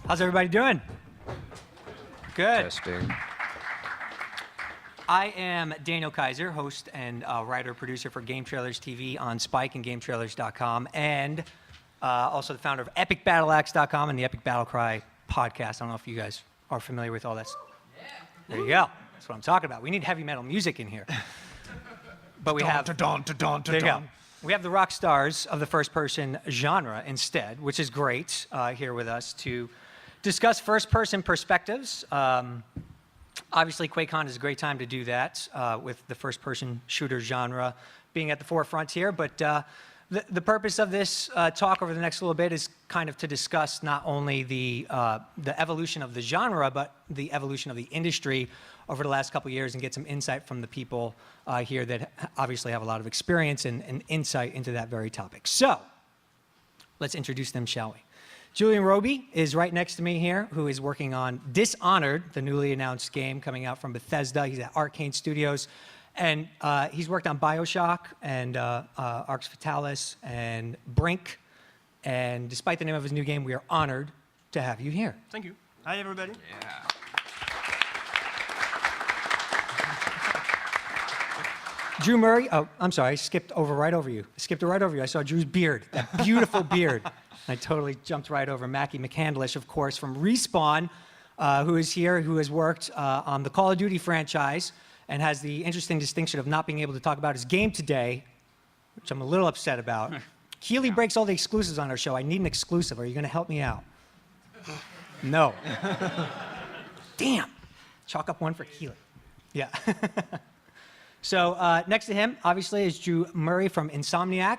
How's everybody doing? Good. Testing. I am Daniel Kaiser, host and writer-producer for Game Trailers TV on Spike and GameTrailers.com, and also the founder of EpicBattleAxe.com and the Epic Battle Cry podcast. I don't know if you guys are familiar with all this. Yeah. There you go. That's what I'm talking about. We need heavy metal music in here. But we have... There you go. We have the rock stars of the first-person genre instead, which is great here with us to discuss first-person perspectives. Obviously, QuakeCon is a great time to do that with the first-person shooter genre being at the forefront here. But the purpose of this talk over the next little bit is kind of to discuss not only the evolution of the genre, but the evolution of the industry over the last couple of years and get some insight from the people here that obviously have a lot of experience and insight into that very topic. So let's introduce them, shall we? Julien Roby is right next to me here, who is working on Dishonored, the newly announced game coming out from Bethesda. He's at Arkane Studios, and he's worked on BioShock and Arx Fatalis and Brink. And despite the name of his new game, we are honored to have you here. Thank you. Hi, everybody. Yeah. Drew Murray, oh, I'm sorry, I skipped right over you. I saw Drew's beard, that beautiful beard. I totally jumped right over Mackey McCandlish, of course, from Respawn, who is here, who has worked on the Call of Duty franchise and has the interesting distinction of not being able to talk about his game today, which I'm a little upset about. Keeley breaks all the exclusives on our show. I need an exclusive. Are you going to help me out? No. Damn. Chalk up one for Keeley. Yeah. So next to him, obviously, is Drew Murray from Insomniac,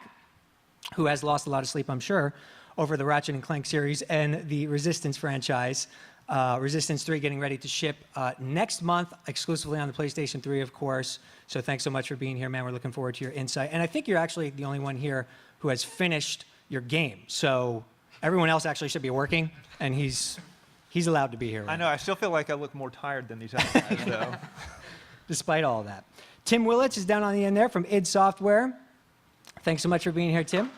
who has lost a lot of sleep, I'm sure, over the Ratchet & Clank series and the Resistance franchise. Resistance 3 getting ready to ship next month, exclusively on the PlayStation 3, of course. So thanks so much for being here, man. We're looking forward to your insight. And I think you're actually the only one here who has finished your game. So everyone else actually should be working, and he's allowed to be here. Right? I know. I still feel like I look more tired than these other guys, though. Despite all that. Tim Willits is down on the end there from id Software. Thanks so much for being here, Tim.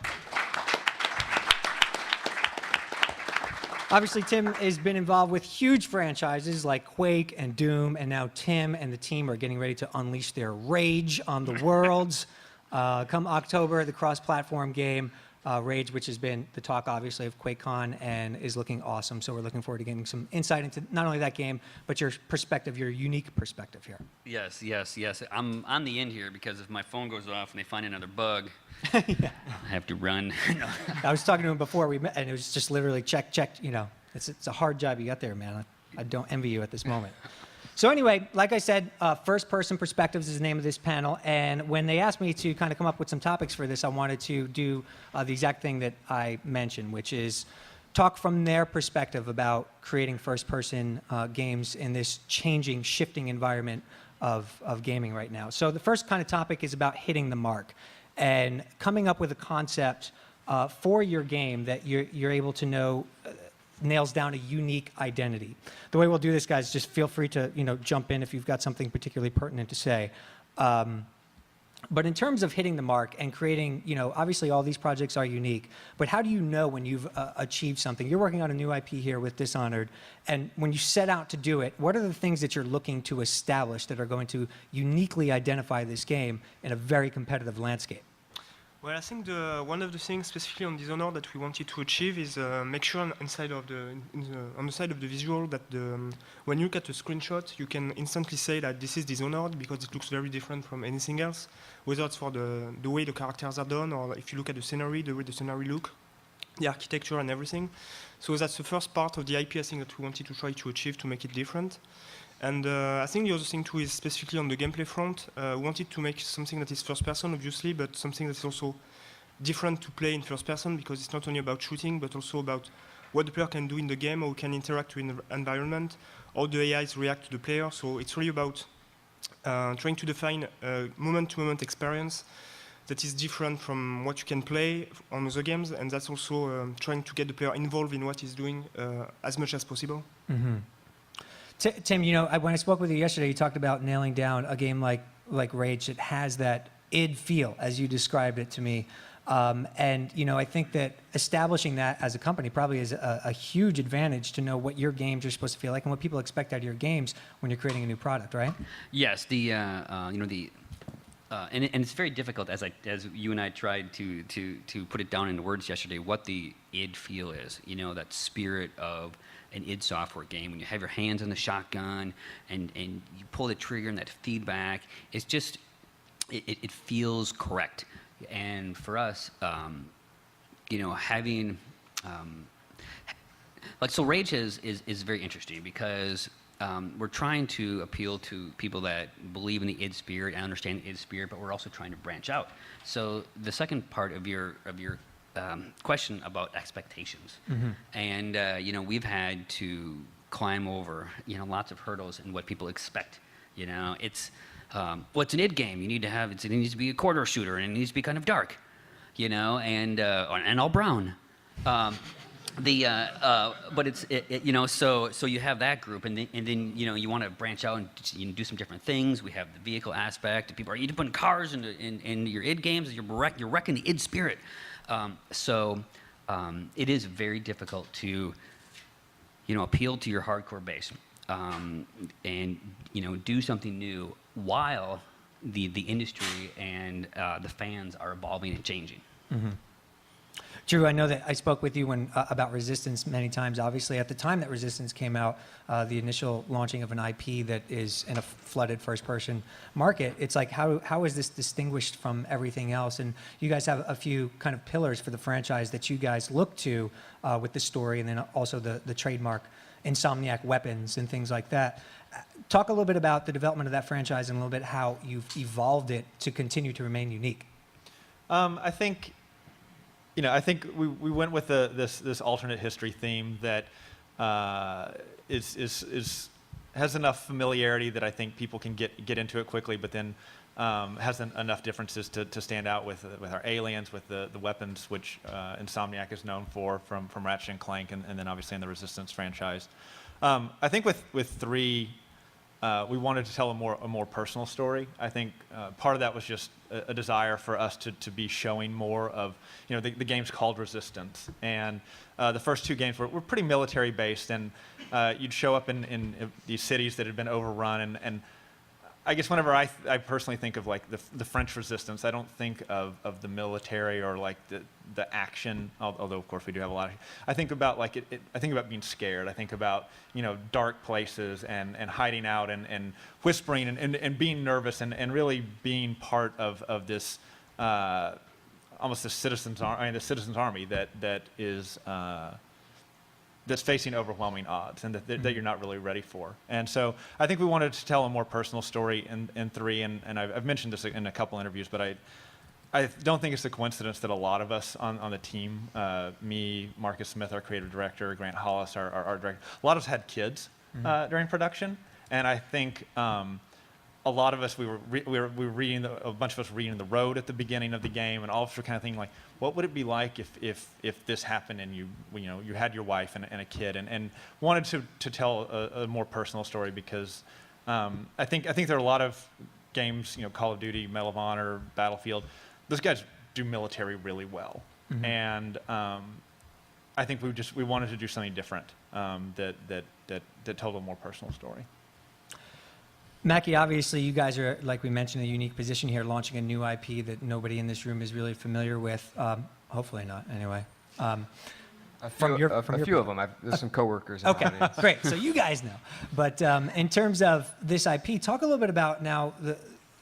Obviously, Tim has been involved with huge franchises like Quake and Doom, and now Tim and the team are getting ready to unleash their rage on the worlds. Come October, the cross-platform game, Rage, which has been the talk, obviously, of QuakeCon and is looking awesome. So we're looking forward to getting some insight into not only that game, but your perspective, your unique perspective here. Yes. I'm on the end here because if my phone goes off and they find another bug, Yeah. I have to run. I was talking to him before we met, and it was just literally check. You know, it's a hard job you got there, man. I don't envy you at this moment. So anyway, like I said, first-person perspectives is the name of this panel. And when they asked me to kind of come up with some topics for this, I wanted to do the exact thing that I mentioned, which is talk from their perspective about creating first-person games in this changing, shifting environment of gaming right now. So the first kind of topic is about hitting the mark and coming up with a concept for your game that you're able to know nails down a unique identity. The way we'll do this, guys, just feel free to jump in if you've got something particularly pertinent to say. But in terms of hitting the mark and creating, obviously all these projects are unique, but how do you know when you've achieved something? You're working on a new IP here with Dishonored, and when you set out to do it, what are the things that you're looking to establish that are going to uniquely identify this game in a very competitive landscape? Well, I think one of the things specifically on Dishonored that we wanted to achieve is make sure on the side of the visual that when you look at a screenshot, you can instantly say that this is Dishonored because it looks very different from anything else, whether it's for the way the characters are done or if you look at the scenery, the way the scenery look, the architecture and everything. So that's the first part of the IP I think that we wanted to try to achieve to make it different. And I think the other thing too is specifically on the gameplay front. We wanted to make something that is first person, obviously, but something that is also different to play in first person because it's not only about shooting, but also about what the player can do in the game, how we can interact with the environment, how the AIs react to the player. So it's really about trying to define a moment-to-moment experience that is different from what you can play on other games, and that's also trying to get the player involved in what he's doing as much as possible. Mm-hmm. Tim, when I spoke with you yesterday, you talked about nailing down a game like Rage that has that id feel, as you described it to me. And I think that establishing that as a company probably is a huge advantage to know what your games are supposed to feel like and what people expect out of your games when you're creating a new product, right? Yes, and it's very difficult as you and I tried to put it down into words yesterday, what the id feel is. That spirit of an id software game when you have your hands on the shotgun and you pull the trigger and that feedback. It's just it feels correct. And for us, having so Rage is very interesting because we're trying to appeal to people that believe in the id spirit and understand the id spirit, but we're also trying to branch out. So the second part of your question about expectations, and we've had to climb over lots of hurdles and what people expect. It's what's an id game? It needs to be a corridor shooter and it needs to be kind of dark, and all brown. But it's so you have that group, and then you want to branch out and do some different things. We have the vehicle aspect. People are you putting cars in your id games. You're wrecking the id spirit. It is very difficult to appeal to your hardcore base and do something new while the industry and the fans are evolving and changing. Mm-hmm. Drew, I know that I spoke with you about Resistance many times. Obviously, at the time that Resistance came out, the initial launching of an IP that is in a flooded first-person market, it's like, how is this distinguished from everything else? And you guys have a few kind of pillars for the franchise that you guys look to with the story and then also the trademark Insomniac weapons and things like that. Talk a little bit about the development of that franchise and a little bit how you've evolved it to continue to remain unique. I think we went with this alternate history theme that has enough familiarity that I think people can get into it quickly, but then has enough differences to stand out with our aliens, with the weapons which Insomniac is known for from Ratchet and Clank, and then obviously in the Resistance franchise. I think with 3. We wanted to tell a more personal story. I think part of that was just a desire for us to be showing more of, the game's called Resistance. And the first 2 games were pretty military based, and you'd show up in these cities that had been overrun. And I guess whenever I personally think of like the French Resistance, I don't think of the military or like the action, although of course we do have a lot of. I think about like I think about being scared. I think about dark places and hiding out and whispering and being nervous and really being part of this almost the citizens army that is. That's facing overwhelming odds and that you're not really ready for. And so I think we wanted to tell a more personal story in 3, and I've mentioned this in a couple interviews, but I don't think it's a coincidence that a lot of us on the team, me, Marcus Smith, our creative director, Grant Hollis, our art director, a lot of us had kids during production, and I think a lot of us, we were reading, a bunch of us reading The Road at the beginning of the game, and all of us were kind of thinking like, what would it be like if this happened and you had your wife and a kid, and wanted to tell a more personal story because I think there are a lot of games, Call of Duty, Medal of Honor, Battlefield, those guys do military really well, and I think we wanted to do something different that told a more personal story. Mackey, obviously you guys are, like we mentioned, in a unique position here, launching a new IP that nobody in this room is really familiar with. Hopefully not, anyway. A few of them. There's some coworkers. Okay, great. So you guys know. But in terms of this IP, talk a little bit about now.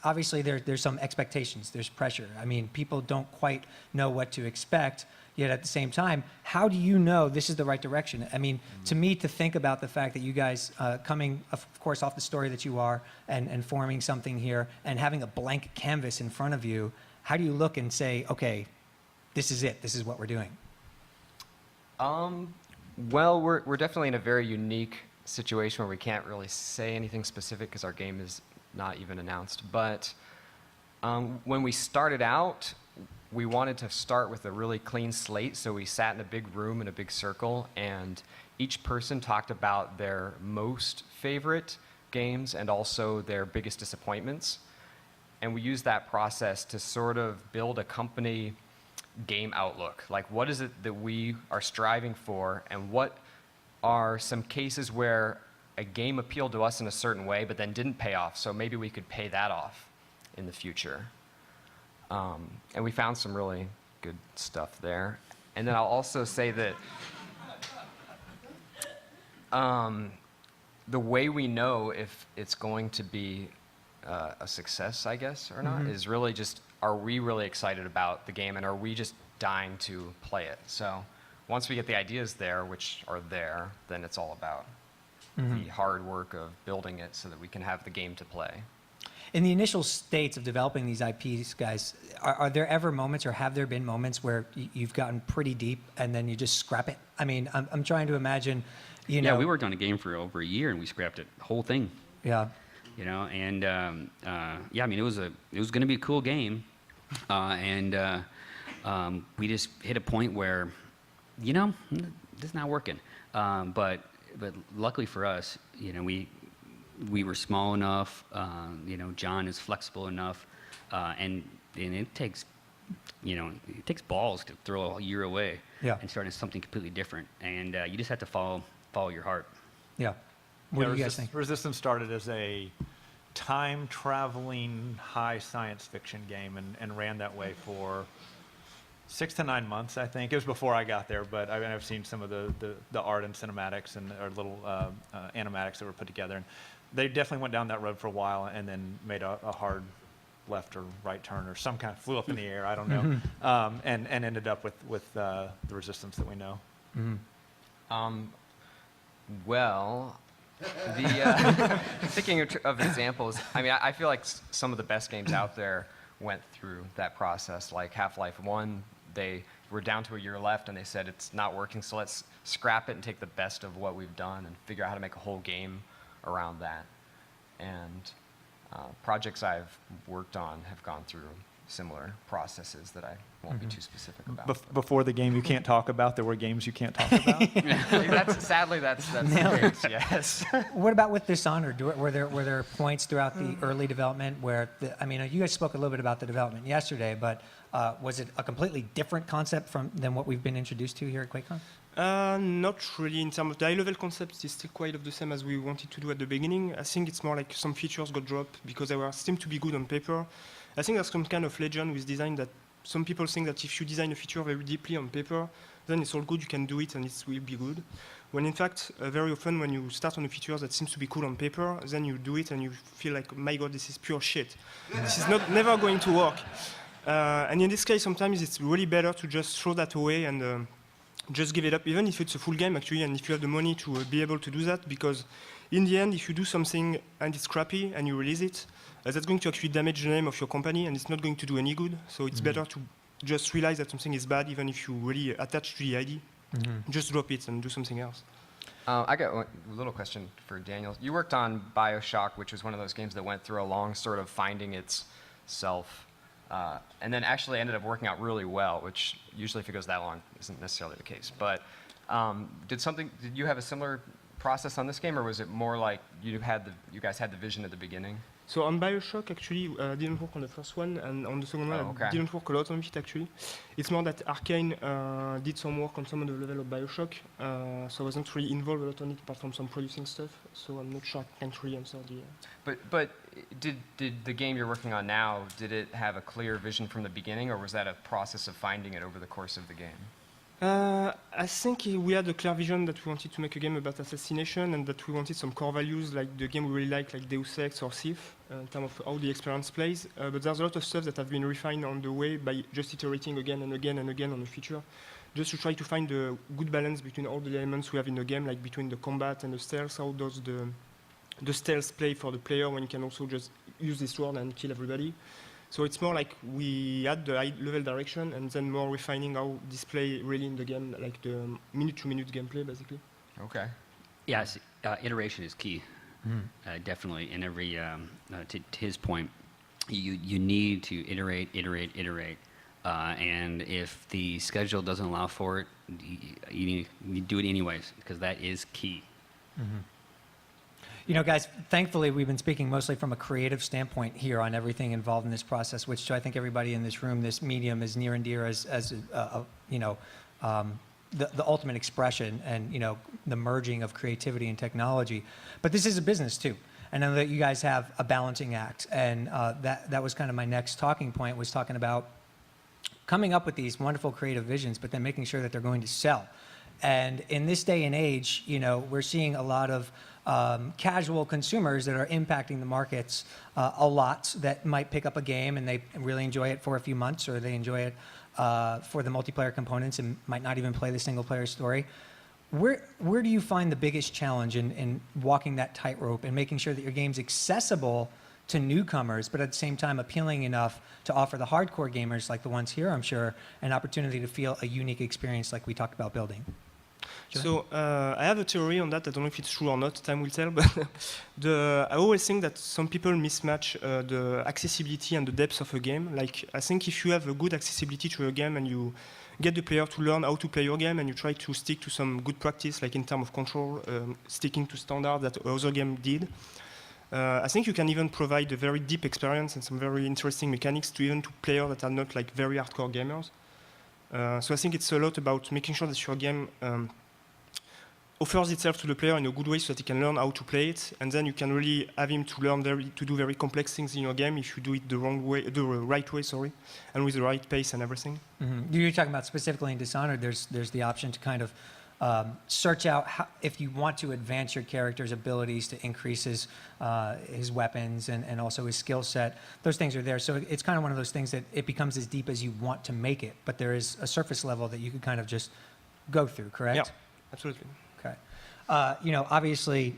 Obviously, there's some expectations. There's pressure. I mean, people don't quite know what to expect. Yet at the same time, how do you know this is the right direction? I mean, to me, to think about the fact that you guys coming, of course, off the story that you are and forming something here and having a blank canvas in front of you, how do you look and say, okay, this is it. This is what we're doing? Well, we're definitely in a very unique situation where we can't really say anything specific because our game is not even announced. But when we started out, we wanted to start with a really clean slate, so we sat in a big room in a big circle, and each person talked about their most favorite games and also their biggest disappointments. And we used that process to sort of build a company game outlook. Like, what is it that we are striving for, and what are some cases where a game appealed to us in a certain way but then didn't pay off, so maybe we could pay that off in the future. And we found some really good stuff there. And then I'll also say that the way we know if it's going to be a success, I guess, or not, is really just, are we really excited about the game, and are we just dying to play it? So once we get the ideas there, which are there, then it's all about the hard work of building it so that we can have the game to play. In the initial states of developing these IPs, guys, are there ever moments, or have there been moments where you've gotten pretty deep and then you just scrap it? I mean, I'm trying to imagine, you know. Yeah, we worked on a game for over a year and we scrapped it, the whole thing. Yeah. You know, and yeah, I mean, it was going to be a cool game, and we just hit a point where, you know, this is not working. But luckily for us, you know, we were small enough. You know, John is flexible enough, and it takes, you know, it takes balls to throw a year away and start something completely different. And you just have to follow your heart. Yeah. What do you guys think? Resistance started as a time-traveling high science fiction game and ran that way for 6 to 9 months, I think. It was before I got there, but I've seen some of the art and cinematics and or little animatics that were put together. And they definitely went down that road for a while and then made a hard left or right turn or some kind of flew up in the air, I don't know, and ended up with the Resistance that we know. Well, thinking of examples, I mean, I feel like some of the best games out there went through that process. Like Half-Life 1, they were down to a year left and they said it's not working, so let's scrap it and take the best of what we've done and figure out how to make a whole game around that. And projects I've worked on have gone through similar processes that I won't be too specific about. Before the game you can't talk about, there were games you can't talk about? Sadly, that's the case, yes. What about with Dishonored? Were there points throughout the early development where, I mean, you guys spoke a little bit about the development yesterday, but was it a completely different concept than what we've been introduced to here at QuakeCon? Not really. In terms of the high-level concept, it's still quite of the same as we wanted to do at the beginning. I think it's more like some features got dropped because they seemed to be good on paper. I think there's some kind of legend with design that some people think that if you design a feature very deeply on paper, then it's all good, you can do it, and it will be good. When in fact, very often when you start on a feature that seems to be cool on paper, then you do it and you feel like, my God, this is pure shit. This is never going to work. And in this case, sometimes it's really better to just throw that away and just give it up, even if it's a full game, actually, and if you have the money to be able to do that, because in the end, if you do something and it's crappy and you release it, that's going to actually damage the name of your company, and it's not going to do any good. So it's better to just realize that something is bad, even if you really attach to the ID. Just drop it and do something else. I got a little question for Daniel. You worked on BioShock, which was one of those games that went through a long sort of finding itself, and then actually ended up working out really well, which usually if it goes that long isn't necessarily the case. But did you have a similar process on this game, or was it more like you guys had the vision at the beginning? So on BioShock, actually, didn't work on the first one, and on the second one, I didn't work a lot on it, actually. It's more that Arkane did some work on some of the level of BioShock, so I wasn't really involved a lot on it, apart from some producing stuff, so I'm not sure I can't really answer the... But did the game you're working on now, did it have a clear vision from the beginning, or was that a process of finding it over the course of the game? I think we had a clear vision that we wanted to make a game about assassination and that we wanted some core values like the game we really like Deus Ex or Thief, in terms of how the experience plays. But there's a lot of stuff that have been refined on the way by just iterating again and again and again on the feature, just to try to find the good balance between all the elements we have in the game, like between the combat and the stealth. How does the stealth play for the player when you can also just use this sword and kill everybody? So it's more like we had the high-level direction and then more refining how this play really in the game, like the minute-to-minute gameplay, basically. Okay. Yes, iteration is key, definitely. In every, to his point, you need to iterate, and if the schedule doesn't allow for it, you do it anyways, because that is key. You know, guys, thankfully, we've been speaking mostly from a creative standpoint here on everything involved in this process, which to I think everybody in this room, this medium is near and dear as you know, the ultimate expression and, you know, the merging of creativity and technology. But this is a business, too. And I know that you guys have a balancing act. And that was kind of my next talking point, was talking about coming up with these wonderful creative visions, but then making sure that they're going to sell. And in this day and age, you know, we're seeing a lot of casual consumers that are impacting the markets a lot, that might pick up a game and they really enjoy it for a few months, or they enjoy it for the multiplayer components and might not even play the single player story. Where do you find the biggest challenge in walking that tightrope and making sure that your game's accessible to newcomers, but at the same time appealing enough to offer the hardcore gamers, like the ones here, I'm sure, an opportunity to feel a unique experience like we talked about building? So I have a theory on that. I don't know if it's true or not. Time will tell. But I always think that some people mismatch the accessibility and the depth of a game. Like, I think if you have a good accessibility to a game and you get the player to learn how to play your game and you try to stick to some good practice, like in terms of control, sticking to standards that other game did, I think you can even provide a very deep experience and some very interesting mechanics to even to players that are not like very hardcore gamers. So I think it's a lot about making sure that your game offers itself to the player in a good way so that he can learn how to play it, and then you can really have him to learn to do very complex things in your game if you do it the right way, and with the right pace and everything. Mm-hmm. You're talking about specifically in Dishonored, there's the option to kind of search out if you want to advance your character's abilities to increase his weapons and also his skill set. Those things are there. So it's kind of one of those things that it becomes as deep as you want to make it, but there is a surface level that you could kind of just go through, correct? Yeah, absolutely. Okay. You know, obviously,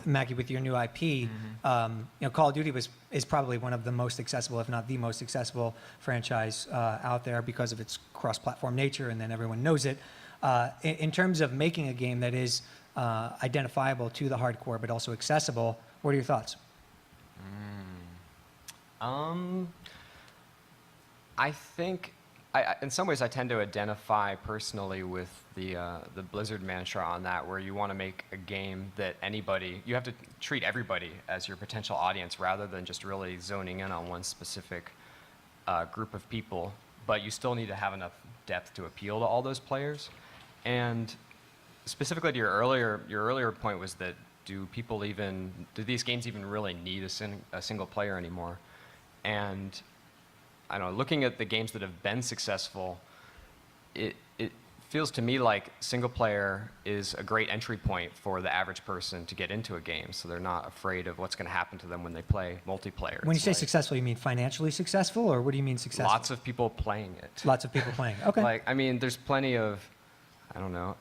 Mackey, with your new IP, you know, Call of Duty is probably one of the most accessible, if not the most accessible franchise out there because of its cross-platform nature, and then everyone knows it. In terms of making a game that is identifiable to the hardcore but also accessible, what are your thoughts? I think, in some ways, I tend to identify personally with the Blizzard mantra on that, where you want to make a game that you have to treat everybody as your potential audience rather than just really zoning in on one specific group of people, but you still need to have enough depth to appeal to all those players. And specifically to your earlier point was that do these games even really need a single player anymore? And I don't know, looking at the games that have been successful, it feels to me like single player is a great entry point for the average person to get into a game, so they're not afraid of what's going to happen to them when they play multiplayer. When you say successful, you mean financially successful, or what do you mean successful? Lots of people playing it. Lots of people playing. Okay. Like, I mean, there's plenty of, I don't know,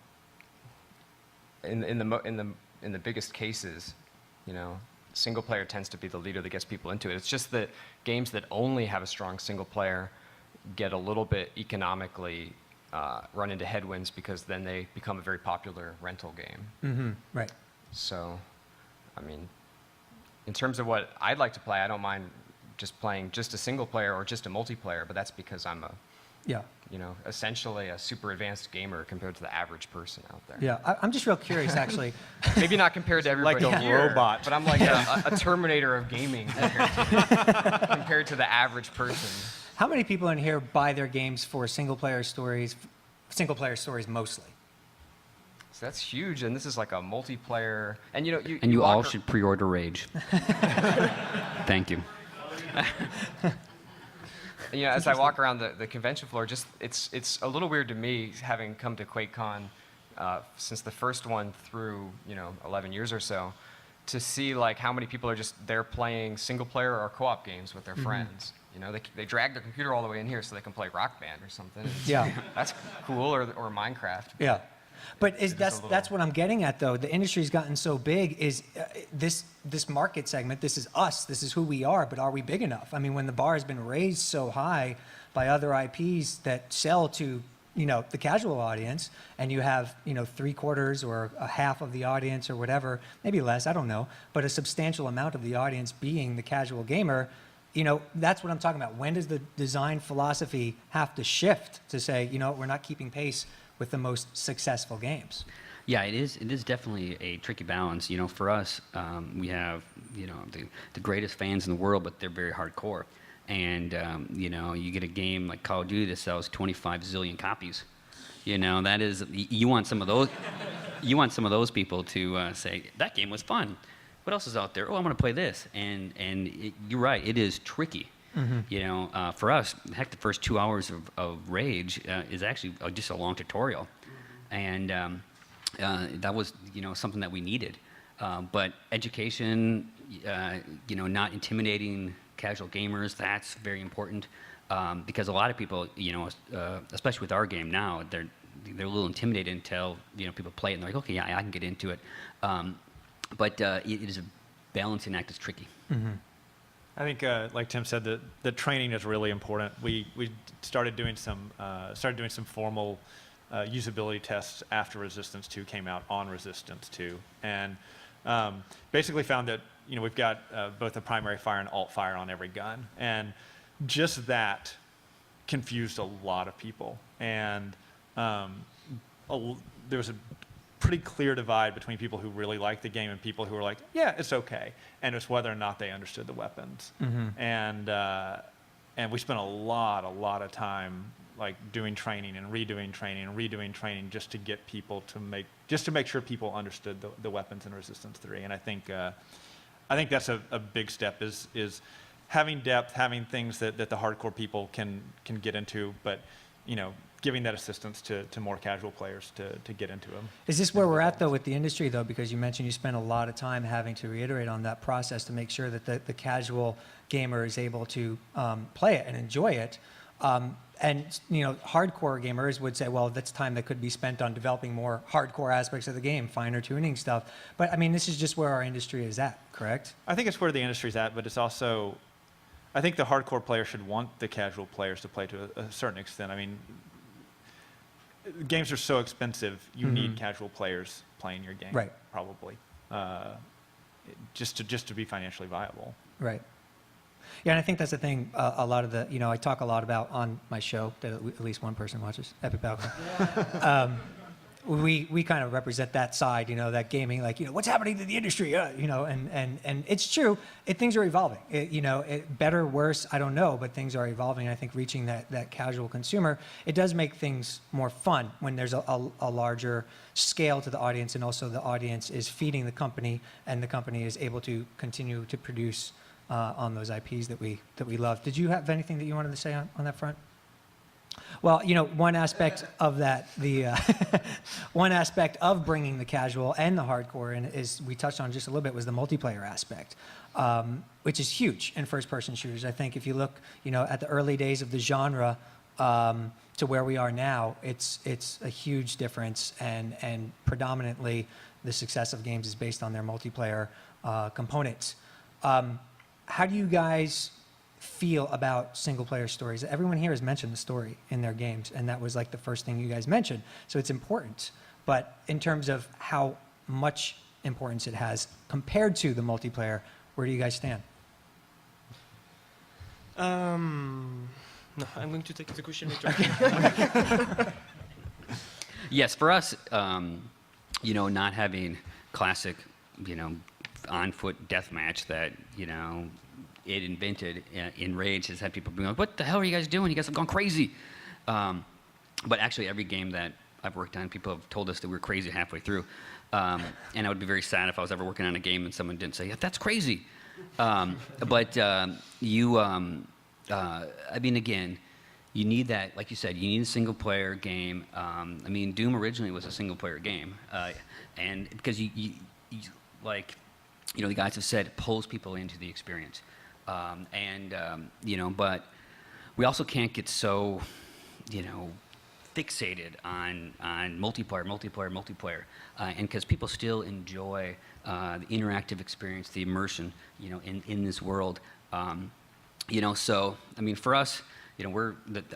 in the biggest cases, you know, single player tends to be the leader that gets people into it. It's just that games that only have a strong single player get a little bit economically run into headwinds, because then they become a very popular rental game. Mm-hmm. Right. So, I mean, in terms of what I'd like to play, I don't mind just playing just a single player or just a multiplayer, but that's because I'm essentially a super advanced gamer compared to the average person out there. Yeah, I'm just real curious, actually. Maybe not compared to everybody Like a here, robot. but I'm like a Terminator of gaming compared to the average person. How many people in here buy their games for single player stories mostly? So that's huge, and this is like a multiplayer. And you all should pre-order Rage. Thank you. As I walk around the convention floor, it's a little weird to me, having come to QuakeCon since the first one through 11 years or so, to see like how many people are just there playing single player or co-op games with their friends. You know, they drag their computer all the way in here so they can play Rock Band or something. Yeah. That's cool, or Minecraft. Yeah. But that's what I'm getting at, though. The industry's gotten so big, is this market segment, this is us, this is who we are, but are we big enough? I mean, when the bar has been raised so high by other IPs that sell to, the casual audience, and you have, 3/4 or a half of the audience or whatever, maybe less, I don't know, but a substantial amount of the audience being the casual gamer, that's what I'm talking about. When does the design philosophy have to shift to say, we're not keeping pace with the most successful games? Yeah, it is. It is definitely a tricky balance. You know, for us, we have the greatest fans in the world, but they're very hardcore. And you get a game like Call of Duty that sells 25 zillion copies. You know, that is you want some of those. You want some of those people to say that game was fun. What else is out there? Oh, I want to play this. And you're right. It is tricky. Mm-hmm. You know, for us, heck, the first 2 hours of Rage is actually just a long tutorial, and that was something that we needed. But education, not intimidating casual gamers, that's very important, because a lot of people, especially with our game now, they're a little intimidated until people play it and they're like, okay, yeah, I can get into it. But it is a balancing act that's tricky. Mm-hmm. I think, like Tim said, the training is really important. We started doing some formal usability tests after Resistance 2 came out on Resistance 2, and basically found that we've got both a primary fire and alt fire on every gun, and just that confused a lot of people, and there was a pretty clear divide between people who really liked the game and people who were like, yeah, it's okay, and it's whether or not they understood the weapons. Mm-hmm. And we spent a lot of time like doing training and redoing training just to get people to make sure people understood the weapons in Resistance 3. And I think that's a big step is having depth, having things that the hardcore people can get into, but giving that assistance to more casual players to get into them. Is this where we're at, though, with the industry, though? Because you mentioned you spent a lot of time having to reiterate on that process to make sure that the casual gamer is able to play it and enjoy it. And hardcore gamers would say, well, that's time that could be spent on developing more hardcore aspects of the game, finer tuning stuff. But, I mean, this is just where our industry is at, correct? I think it's where the industry's at, but it's also, I think the hardcore player should want the casual players to play to a certain extent. I mean, games are so expensive, you Mm-hmm. need casual players playing your game, Right. probably, just to be financially viable. Right. Yeah, and I think that's the thing. A lot of the, I talk a lot about on my show that at least one person watches, Epic Battlecry. We kind of represent that side, that gaming, like, what's happening to the industry, and it's true. Things are evolving. Better, worse, I don't know, but things are evolving. I think reaching that casual consumer, it does make things more fun when there's a larger scale to the audience, and also the audience is feeding the company, and the company is able to continue to produce on those IPs that we love. Did you have anything that you wanted to say on that front? Well, one aspect of that, one aspect of bringing the casual and the hardcore in is, we touched on just a little bit, was the multiplayer aspect, which is huge in first-person shooters. I think if you look, at the early days of the genre to where we are now, it's a huge difference, and predominantly the success of games is based on their multiplayer components. How do you guys feel about single-player stories? Everyone here has mentioned the story in their games, and that was like the first thing you guys mentioned, so it's important. But in terms of how much importance it has compared to the multiplayer, where do you guys stand? No, I'm going to take the question later. Yes, for us, not having classic, on-foot deathmatch that, it invented in Rage has had people being like, what the hell are you guys doing? You guys have gone crazy. But actually, every game that I've worked on, people have told us that we're crazy halfway through. And I would be very sad if I was ever working on a game and someone didn't say, yeah, that's crazy. But again, you need that, like you said, you need a single-player game. Doom originally was a single-player game. And because the guys have said, it pulls people into the experience. But we also can't get so, fixated on multiplayer, and because people still enjoy the interactive experience, the immersion, in this world. So for us,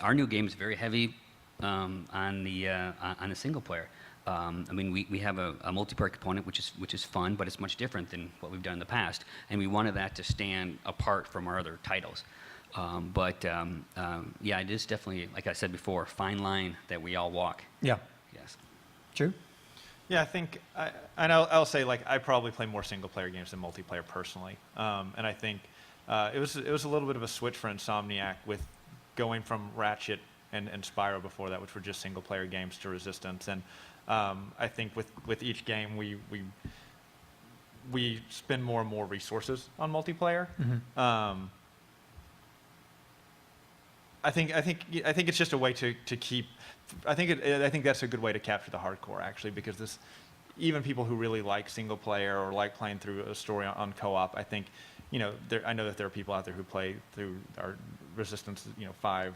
our new game is very heavy on the single player. We have a multiplayer component, which is fun, but it's much different than what we've done in the past, and we wanted that to stand apart from our other titles. It is definitely, like I said before, a fine line that we all walk. Yeah. Yes. True. Yeah, I think, and I'll say, like, I probably play more single-player games than multiplayer personally, and I think it was a little bit of a switch for Insomniac with going from Ratchet and Spyro before that, which were just single-player games, to Resistance, and I think with each game we spend more and more resources on multiplayer. I think it's just a way to keep. I think that's a good way to capture the hardcore, actually, because even people who really like single player or like playing through a story on co-op, I think, I know that there are people out there who play through our Resistance, 5,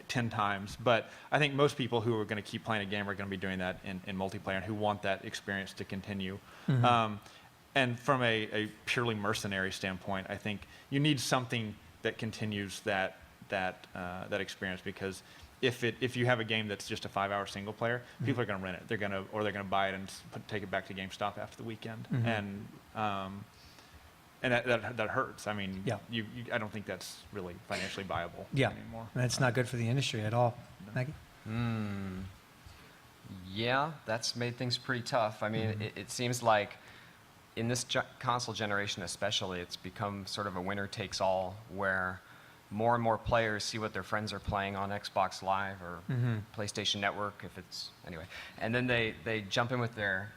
10 times, but I think most people who are going to keep playing a game are going to be doing that in multiplayer and who want that experience to continue. And from a purely mercenary standpoint, I think you need something that continues that experience, because if you have a game that's just a 5-hour single player, people are going to rent it. They're going to buy it and take it back to GameStop after the weekend, and that hurts. I mean, I don't think that's really financially viable anymore. That's not good for the industry at all. Maggie? Yeah, that's made things pretty tough. I mean, it seems like in this console generation especially, it's become sort of a winner takes all, where more and more players see what their friends are playing on Xbox Live or PlayStation Network, anyway. And then they jump in with their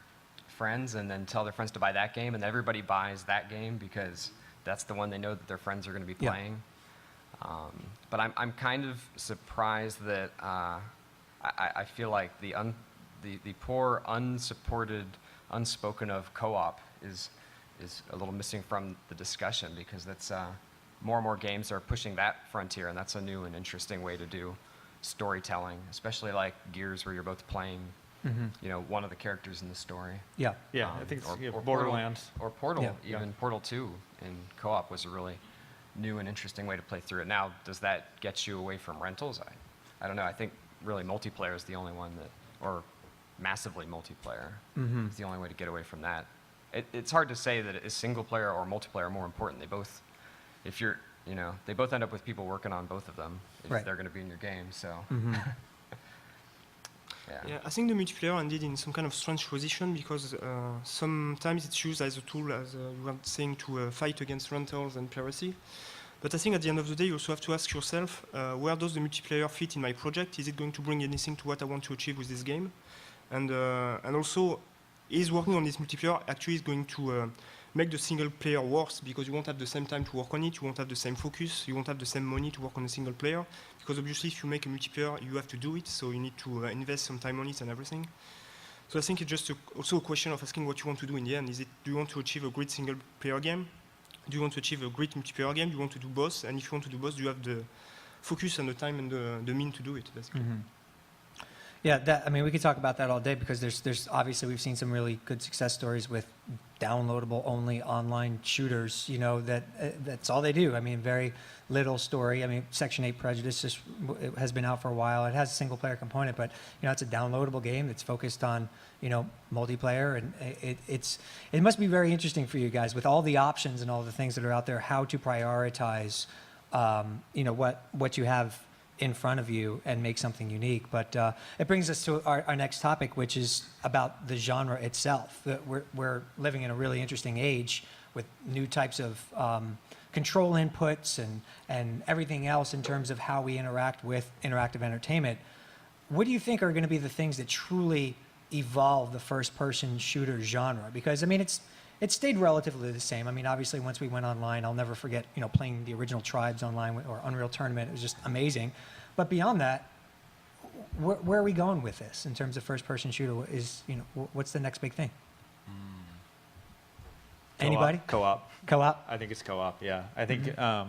friends and then tell their friends to buy that game, and everybody buys that game because that's the one they know that their friends are going to be playing. But I'm kind of surprised that I feel like the poor, unsupported, unspoken of co-op is a little missing from the discussion, because that's more and more games are pushing that frontier, and that's a new and interesting way to do storytelling, especially like Gears, where you're both playing, one of the characters in the story. I think it's Borderlands. Or Portal, even Portal 2 in co-op was a really new and interesting way to play through it. Now, does that get you away from rentals? I don't know. I think really multiplayer is the only one or massively multiplayer is the only way to get away from that. It's hard to say that is single player or multiplayer more important. They both, they both end up with people working on both of them if they're going to be in your game. So, yeah, I think the multiplayer ended in some kind of strange position, because sometimes it's used as a tool, as you were saying, to fight against rentals and piracy. But I think at the end of the day, you also have to ask yourself, where does the multiplayer fit in my project? Is it going to bring anything to what I want to achieve with this game? And also, is working on this multiplayer actually going to make the single player worse, because you won't have the same time to work on it, you won't have the same focus, you won't have the same money to work on a single player, because obviously if you make a multiplayer, you have to do it, so you need to invest some time on it and everything. So I think it's just also a question of asking what you want to do in the end. Do you want to achieve a great single player game? Do you want to achieve a great multiplayer game? Do you want to do both? And if you want to do both, do you have the focus and the time and the mean to do it, basically? Yeah, we could talk about that all day, because there's obviously, we've seen some really good success stories with downloadable only online shooters. That's all they do. I mean, very little story. I mean, Section 8 Prejudice it has been out for a while. It has a single player component, but it's a downloadable game that's focused on multiplayer, and it must be very interesting for you guys with all the options and all the things that are out there, how to prioritize what you have in front of you and make something unique. But it brings us to our next topic, which is about the genre itself. We're living in a really interesting age with new types of control inputs and everything else in terms of how we interact with interactive entertainment. What do you think are going to be the things that truly evolve the first-person shooter genre? Because, it stayed relatively the same. Obviously, once we went online, I'll never forget, playing the original Tribes online or Unreal Tournament. It was just amazing. But beyond that, where are we going with this in terms of first-person shooter? What's the next big thing? Anybody? Co-op. Co-op? I think it's co-op, yeah. I think, I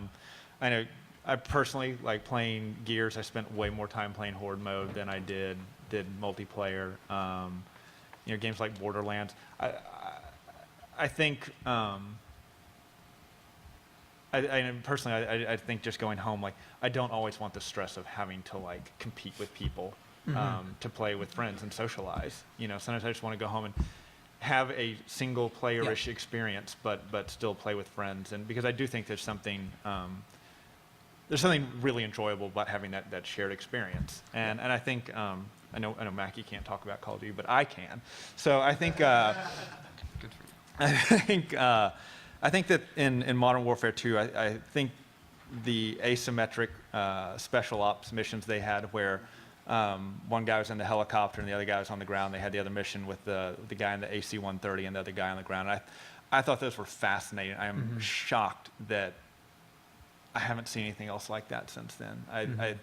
know, I personally like playing Gears. I spent way more time playing Horde mode than I did multiplayer. Games like Borderlands. I think, personally, I think just going home, I don't always want the stress of having to compete with people to play with friends and socialize. Sometimes I just want to go home and have a single player-ish experience, but still play with friends. And because I do think there's something really enjoyable about having that shared experience. And I think I know Mackey can't talk about Call of Duty, but I can. So I think Good for you. I think that in Modern Warfare 2, I think the asymmetric special ops missions they had, where one guy was in the helicopter and the other guy was on the ground. They had the other mission with the guy in the AC-130 and the other guy on the ground. I thought those were fascinating. I am shocked that I haven't seen anything else like that since then. I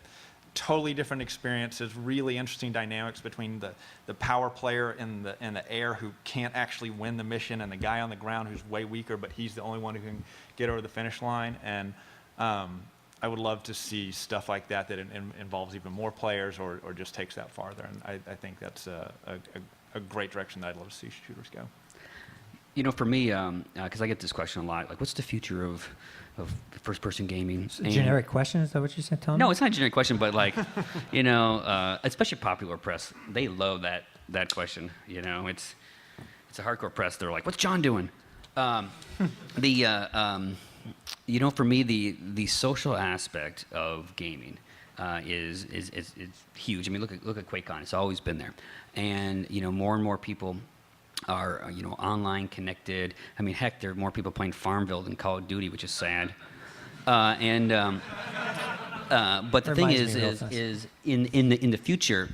totally different experiences, really interesting dynamics between the power player in the air who can't actually win the mission and the guy on the ground who's way weaker, but he's the only one who can get over the finish line. And I would love to see stuff like that involves even more players or just takes that farther. And I think that's a great direction that I'd love to see shooters go. You know, for me, because I get this question a lot, like, what's the future of first-person gaming? It's a generic question, is that what you said, Tom? No, it's not a generic question, but like, you know, especially popular press, they love that question. You know, it's a hardcore press. They're like, "What's John doing?" You know, for me, the social aspect of gaming is huge. I mean, look at QuakeCon. It's always been there, and you know, more and more people are online connected. I mean, heck, there are more people playing Farmville than Call of Duty, which is sad. But the thing is in the future,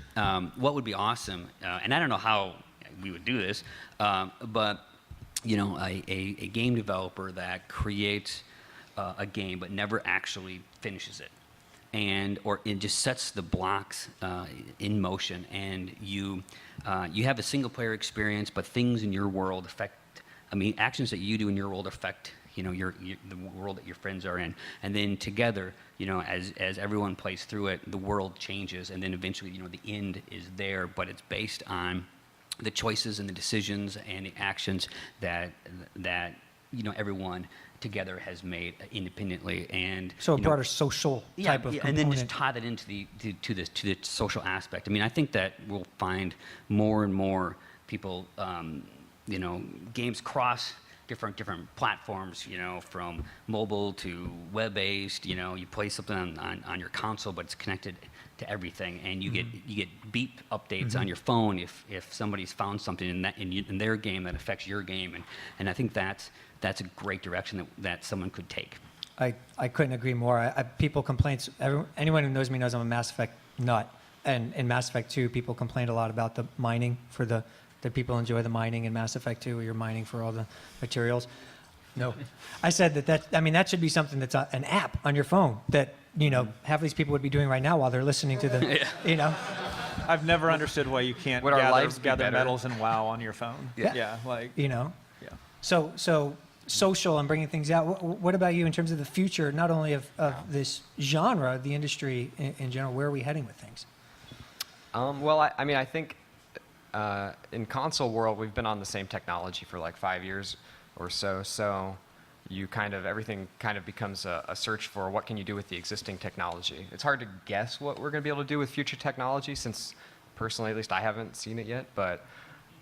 what would be awesome, and I don't know how we would do this, but you know, a game developer that creates a game but never actually finishes it, or it just sets the blocks in motion, and you have a single player experience, but things in your world affect. I mean, actions that you do in your world affect the world that your friends are in, and then together, you know, as everyone plays through it, the world changes, and then eventually, you know, the end is there, but it's based on the choices and the decisions and the actions that you know, everyone together has made independently. And So a broader social type of component. and then just tie that into the social aspect. I mean, I think that we'll find more and more people, you know, games cross different platforms, you know, from mobile to web-based. You know, you play something on your console, but it's connected to everything, and you get beep updates on your phone if somebody's found something in their game that affects your game, and I think that's a great direction that someone could take. I couldn't agree more. People complain. Anyone who knows me knows I'm a Mass Effect nut. And in Mass Effect 2, people complained a lot about the mining that people enjoy the mining in Mass Effect 2, where you're mining for all the materials. No. I said that should be something that's an app on your phone that, you know, half of these people would be doing right now while they're listening to the, you know. I've never understood why you can't Would our lives be gather better? medals in WoW on your phone. Yeah. Like, You know. yeah. So social and bringing things out. What about you in terms of the future, not only of this genre, the industry in general? Where are we heading with things? Well, I mean, I think in console world, we've been on the same technology for like 5 years or so. So everything kind of becomes a search for what can you do with the existing technology. It's hard to guess what we're going to be able to do with future technology, since personally, at least, I haven't seen it yet. But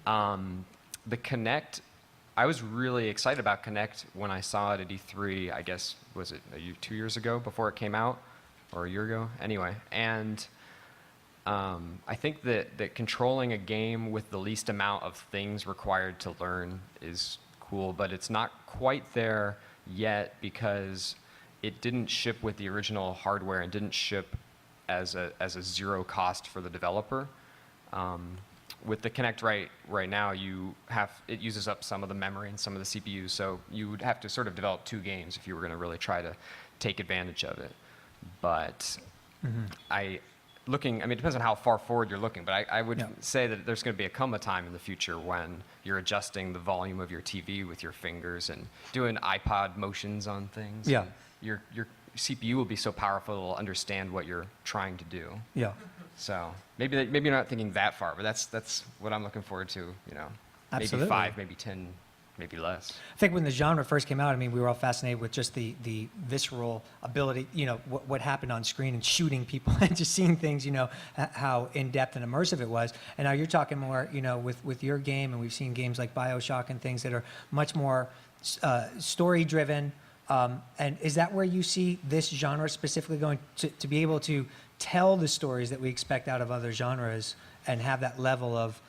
the Kinect, I was really excited about Kinect when I saw it at E3. I guess, was it 2 years ago before it came out, or a year ago? Anyway, and I think that controlling a game with the least amount of things required to learn is cool, but it's not quite there yet because it didn't ship with the original hardware and didn't ship as a zero cost for the developer. With the Kinect right now, it uses up some of the memory and some of the CPUs, so you would have to sort of develop 2 games if you were going to really try to take advantage of it. But it depends on how far forward you're looking, but I would say that there's going to come a time in the future when you're adjusting the volume of your TV with your fingers and doing iPod motions on things. Yeah. Your CPU will be so powerful it'll understand what you're trying to do. Yeah. So maybe you're not thinking that far, but that's what I'm looking forward to. You know, Absolutely. maybe 5, maybe 10, maybe less. I think when the genre first came out, I mean, we were all fascinated with just the visceral ability, you know, what happened on screen and shooting people and just seeing things, you know, how in-depth and immersive it was. And now you're talking more, you know, with your game, and we've seen games like BioShock and things that are much more story-driven. And is that where you see this genre specifically going to be able to tell the stories that we expect out of other genres and have that level of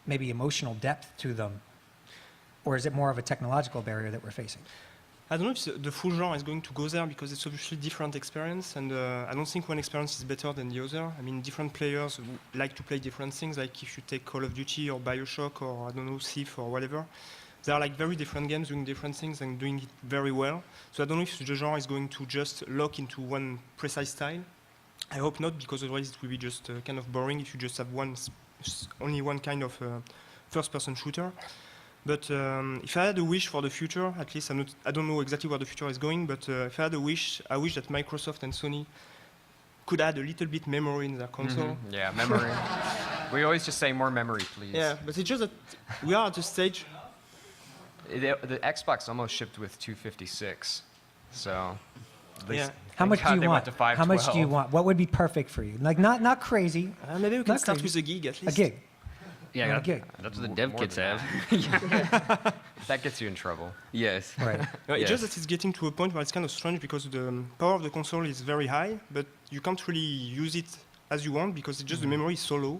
maybe emotional depth to them? Or is it more of a technological barrier that we're facing? I don't know if the full genre is going to go there because it's obviously different experience, and I don't think one experience is better than the other. I mean, different players like to play different things. Like if you take Call of Duty or BioShock or I don't know Thief or whatever, they are like very different games doing different things and doing it very well. So I don't know if the genre is going to just lock into one precise style. I hope not, because otherwise it will be just kind of boring if you just have only one kind of first-person shooter. But if I had a wish for the future, at least I don't know exactly where the future is going, but if I had a wish, I wish that Microsoft and Sony could add a little bit memory in their console. Mm-hmm. Yeah, memory. We always just say more memory, please. Yeah, but it's just that we are at a stage. The Xbox almost shipped with 256, so. Yeah. How much do you they want? went to 512. How much do you want? What would be perfect for you? Like not crazy. Maybe we can Not start crazy. with a gig at A least. gig. Yeah, a gig. that's what the More dev kits than have. That gets you in trouble. Yes. Right. No, it's Yes. just that it's getting to a point where it's kind of strange because the power of the console is very high, but you can't really use it as you want because it's just the memory is so low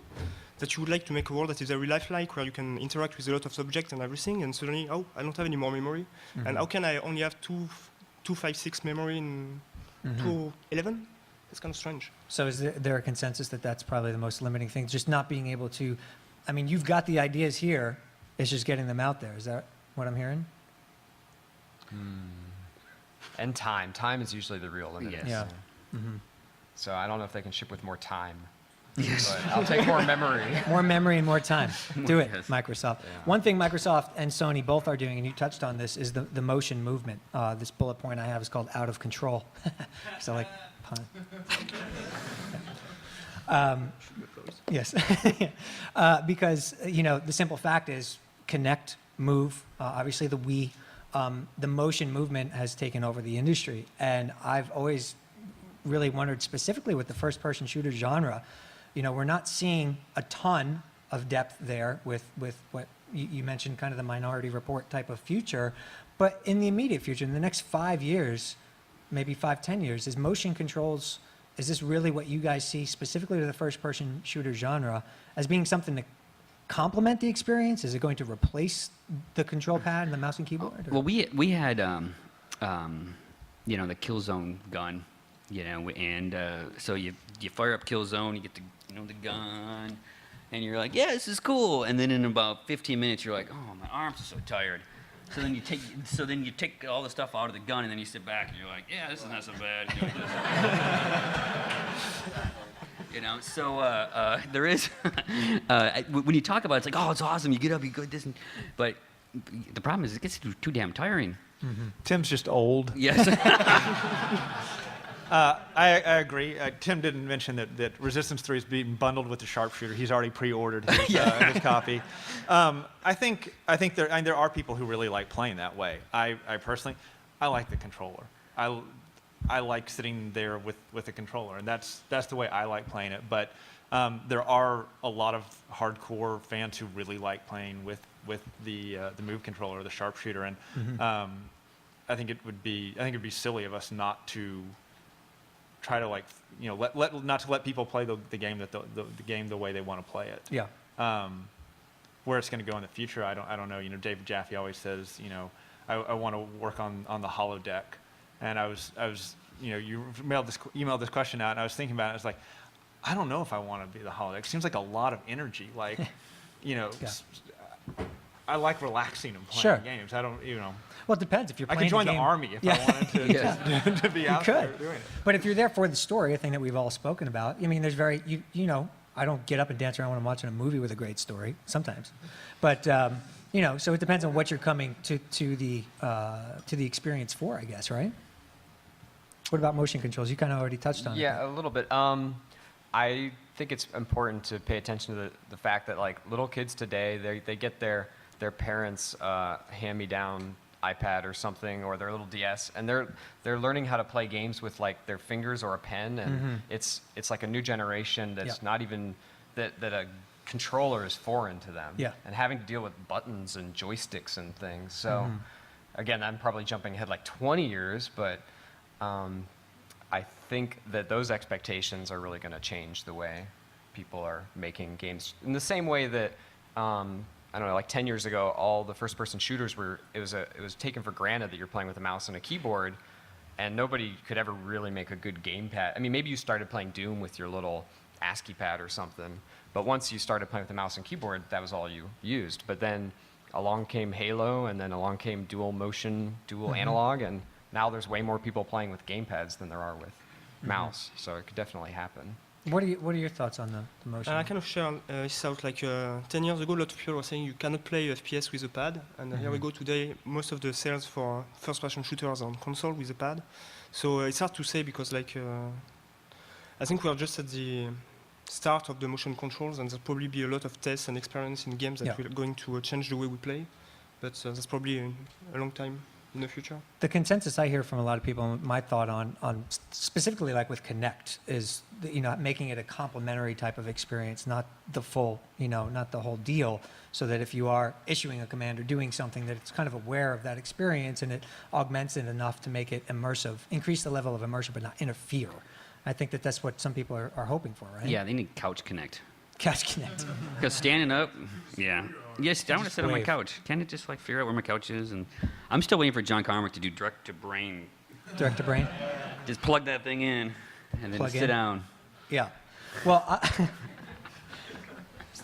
that you would like to make a world that is very lifelike, where you can interact with a lot of subjects and everything, and suddenly, oh, I don't have any more memory. And how can I only have 256 memory in 211? It's kind of strange. So is there a consensus that that's probably the most limiting thing? Just not being able to, I mean, you've got the ideas here, it's just getting them out there. Is that what I'm hearing? And time. Time is usually the real limit. Yes. Yeah. So I don't know if they can ship with more time. Yes. But I'll take more memory. More memory and more time. Do it, Yes. Microsoft. Yeah. One thing Microsoft and Sony both are doing, and you touched on this, is the motion movement. This bullet point I have is called out of control. So like, pun. Yes. Because, the simple fact is connect, move. Obviously the Wii, the motion movement has taken over the industry. And I've always really wondered specifically with the first-person shooter genre, we're not seeing a ton of depth there with what you mentioned, kind of the Minority Report type of future. But in the immediate future, in the next 5 years, maybe 5-10 years, is motion controls, is this really what you guys see specifically to the first-person shooter genre as being something to complement the experience? Is it going to replace the control pad and the mouse and keyboard? or- Well, we had the Killzone gun, and so you fire up Killzone, you get the gun, and you're like, yeah, this is cool. And then in about 15 minutes, you're like, oh, my arms are so tired. So then you take all the stuff out of the gun, and then you sit back, and you're like, yeah, this is not so bad. So there is, when you talk about it, it's like, oh, it's awesome, you get up, you go this, but the problem is it gets too damn tiring. Tim's just old. Yes. I agree. Tim didn't mention that Resistance 3 is being bundled with the sharpshooter. He's already pre-ordered his copy. I think there are people who really like playing that way. I personally, I like the controller. I like sitting there with the controller, and that's the way I like playing it. But there are a lot of hardcore fans who really like playing with the Move controller, the sharpshooter, and I think it'd be silly of us not to try to not to let people play the game the game the way they want to play it. Yeah. Where it's going to go in the future, I don't know. David Jaffe always says, I want to work on the holodeck, and I was you emailed this question out, and I was thinking about it. I was like, I don't know if I want to be the holodeck. It seems like a lot of energy. Like, I like relaxing and playing Sure. games. I don't, Well, it depends. If you're I playing could join the the game, army if Yeah. I wanted to be out there doing it. But if you're there for the story, a thing that we've all spoken about, I mean, there's I don't get up and dance around when I'm watching a movie with a great story, sometimes. But, so it depends on what you're coming to the experience for, I guess, right? What about motion controls? You kind of already touched on it. Yeah, a little bit. I think it's important to pay attention to the fact that like little kids today, they get their parents' hand-me-down iPad or something, or their little DS, and they're learning how to play games with like their fingers or a pen, and it's like a new generation that's not even that a controller is foreign to them. Yeah. And having to deal with buttons and joysticks and things. So again, I'm probably jumping ahead like 20 years, but I think that those expectations are really going to change the way people are making games. In the same way that, I don't know, like 10 years ago, all the first-person shooters it was taken for granted that you're playing with a mouse and a keyboard, and nobody could ever really make a good gamepad. I mean, maybe you started playing Doom with your little ASCII pad or something, but once you started playing with a mouse and keyboard, that was all you used. But then along came Halo, and then along came dual motion, dual analog, and now there's way more people playing with gamepads than there are with mouse, so it could definitely happen. What are your thoughts on the motion? I kind of share this out. Like 10 years ago, a lot of people were saying you cannot play FPS with a pad, and here we go today. Most of the sales for first-person shooters are on console with a pad. So it's hard to say because, like, I think we are just at the start of the motion controls, and there'll probably be a lot of tests and experience in games that are going to change the way we play. But that's probably a long time in the future. The consensus I hear from a lot of people, and my thought on specifically like with Kinect, is that, making it a complementary type of experience, not the full, not the whole deal, so that if you are issuing a command or doing something, that it's kind of aware of that experience and it augments it enough to make it immersive, increase the level of immersion, but not interfere. I think that's what some people are hoping for, right? Yeah, they need Couch Connect. Couch Connect. Because standing up, yeah. Yes, I want to sit on my wave. couch. Can't it just like figure out where my couch is? And I'm still waiting for John Carmack to do direct to brain. Direct to brain? Just plug that thing in and then Plug sit in. down. Yeah. Well,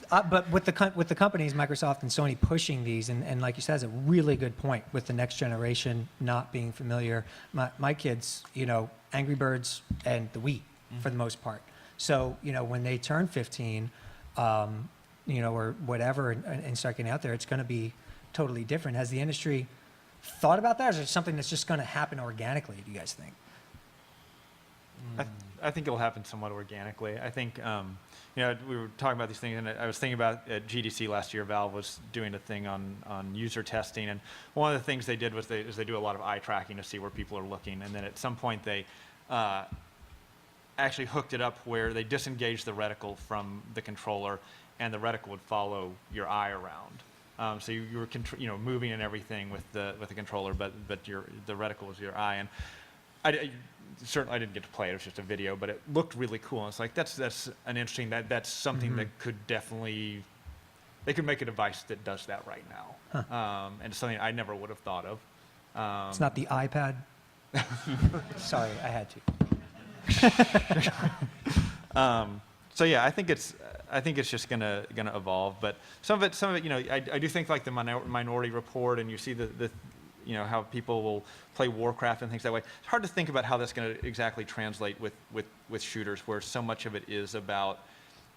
but with the companies, Microsoft and Sony, pushing these, and like you said, it's a really good point with the next generation not being familiar. My kids, Angry Birds and the Wii for the most part. So, when they turn 15, or whatever, and start getting out there, it's going to be totally different. Has the industry thought about that, or is it something that's just going to happen organically, do you guys think? I think it'll happen somewhat organically. I think, we were talking about these things, and I was thinking about at GDC last year, Valve was doing a thing on user testing, and one of the things they did was they do a lot of eye tracking to see where people are looking, and then at some point they actually hooked it up where they disengaged the reticle from the controller, and the reticle would follow your eye around. So you were moving and everything with the controller, but the reticle was your eye. And certainly I didn't get to play it. It was just a video, but it looked really cool. And it's like that's an interesting that's something that could definitely they could make a device that does that right now. And it's something I never would have thought of. It's not the iPad. Sorry, I had to. So yeah, I think it's just gonna evolve. But some of it, I do think like the Minority Report, and you see the how people will play Warcraft and things that way. It's hard to think about how that's going to exactly translate with shooters, where so much of it is about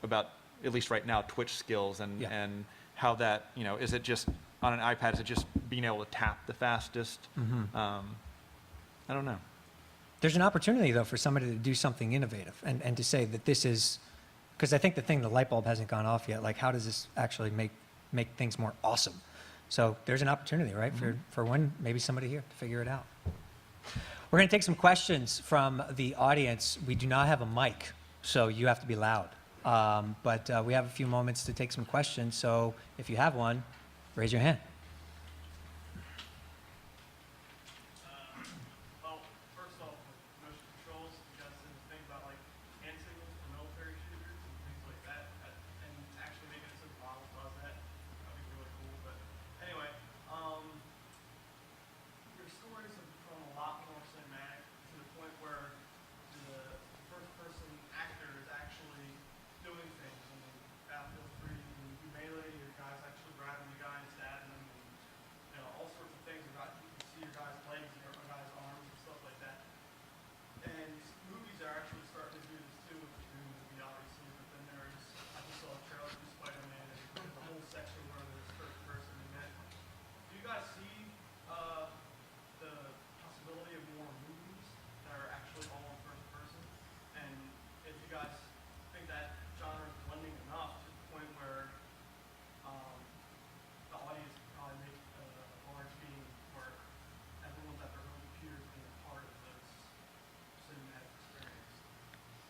at least right now Twitch skills and how that is it just on an iPad, is it just being able to tap the fastest? I don't know. There's an opportunity, though, for somebody to do something innovative and to say that this is, because I think the light bulb hasn't gone off yet. Like, how does this actually make things more awesome? So there's an opportunity, right, for when maybe somebody here to figure it out. We're going to take some questions from the audience. We do not have a mic, so you have to be loud. But we have a few moments to take some questions. So if you have one, raise your hand.